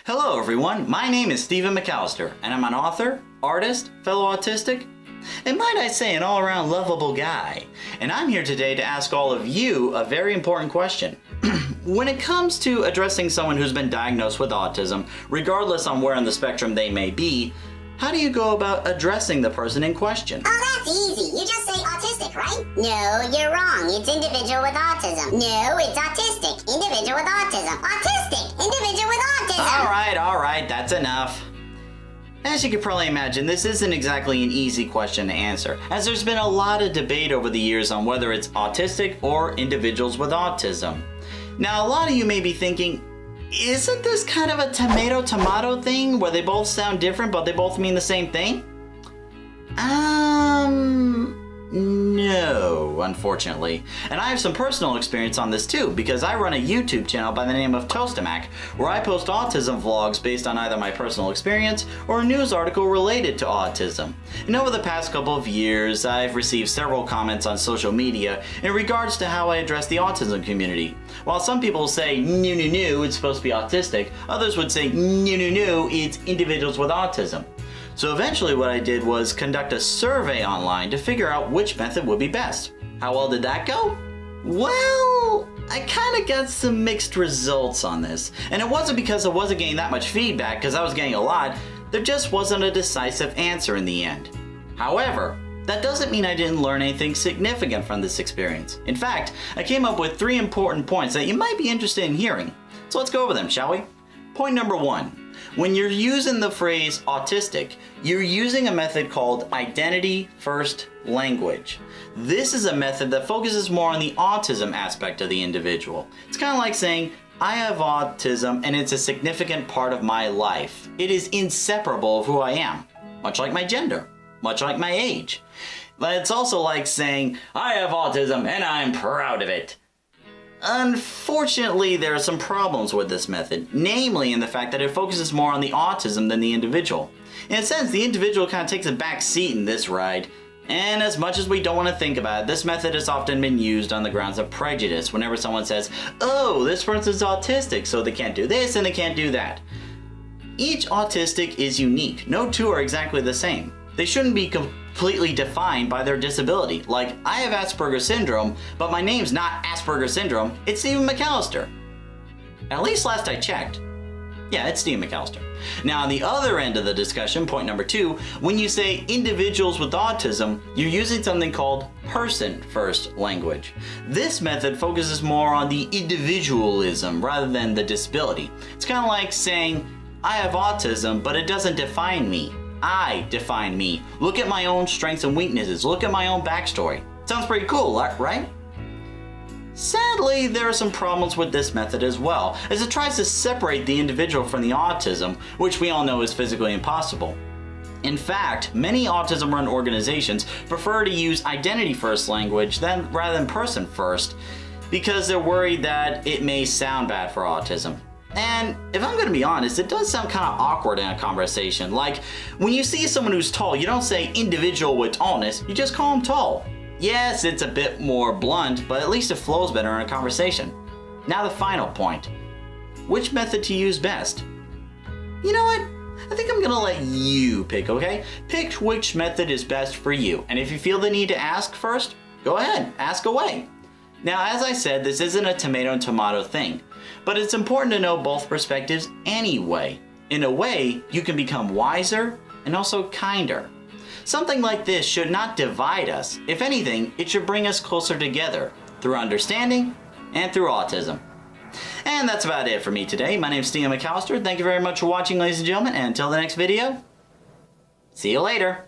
Hello everyone, my name is Stephen McAllister, and I'm an author, artist, fellow autistic, and might I say an all-around lovable guy. And I'm here today to ask all of you a very important question. When it comes to addressing someone who's been diagnosed with autism, regardless on where on the spectrum they may be, how do you go about addressing the person in question? Oh, that's easy. You just say autistic, right? No, you're wrong. It's individual with autism. No, it's autistic. Individual with autism. Autistic. Individual with autism. All right, that's enough. As you can probably imagine, this isn't exactly an easy question to answer, as there's been a lot of debate over the years on whether it's autistic or individuals with autism. Now, a lot of you may be thinking, isn't this kind of a tomato-tomato thing where they both sound different but they both mean the same thing? No, unfortunately. And I have some personal experience on this too, because I run a YouTube channel by the name of Tostemac, where I post autism vlogs based on either my personal experience or a news article related to autism. And over the past couple of years, I've received several comments on social media in regards to how I address the autism community. While some people say, no, it's supposed to be autistic, others would say, no, it's individuals with autism. So eventually what I did was conduct a survey online to figure out which method would be best. How well did that go? Well, I kind of got some mixed results on this. And it wasn't because I wasn't getting that much feedback, because I was getting a lot. There just wasn't a decisive answer in the end. However, that doesn't mean I didn't learn anything significant from this experience. In fact, I came up with 3 important points that you might be interested in hearing. So let's go over them, shall we? Point number 1. When you're using the phrase autistic, you're using a method called identity first language. This is a method that focuses more on the autism aspect of the individual. It's kind of like saying, I have autism and it's a significant part of my life. It is inseparable of who I am, much like my gender, much like my age. But it's also like saying, I have autism and I'm proud of it. Unfortunately, there are some problems with this method, namely in the fact that it focuses more on the autism than the individual. In a sense, the individual kind of takes a back seat in this ride, and as much as we don't want to think about it, this method has often been used on the grounds of prejudice whenever someone says, oh, this person's autistic, so they can't do this and they can't do that. Each autistic is unique. No two are exactly the same. They shouldn't be completely defined by their disability. Like, I have Asperger's syndrome, but my name's not Asperger's syndrome, it's Stephen McAllister. At least last I checked. Yeah, it's Stephen McAllister. Now, on the other end of the discussion, point number 2, when you say individuals with autism, you're using something called person-first language. This method focuses more on the individualism rather than the disability. It's kind of like saying, I have autism, but it doesn't define me. I define me. Look at my own strengths and weaknesses. Look at my own backstory. Sounds pretty cool, right? Sadly, there are some problems with this method as well, as it tries to separate the individual from the autism, which we all know is physically impossible. In fact, many autism-run organizations prefer to use identity-first language rather than person-first, because they're worried that it may sound bad for autism. And if I'm going to be honest, it does sound kind of awkward in a conversation. Like, when you see someone who's tall, you don't say individual with tallness, you just call them tall. Yes, it's a bit more blunt, but at least it flows better in a conversation. Now the final point. Which method to use best? You know what? I think I'm going to let you pick, okay? Pick which method is best for you. And if you feel the need to ask first, go ahead, ask away. Now, as I said, this isn't a tomato-tomato thing, but it's important to know both perspectives anyway. In a way, you can become wiser and also kinder. Something like this should not divide us. If anything, it should bring us closer together through understanding and through autism. And that's about it for me today. My name is Stephen McAllister. Thank you very much for watching, ladies and gentlemen, and until the next video, see you later.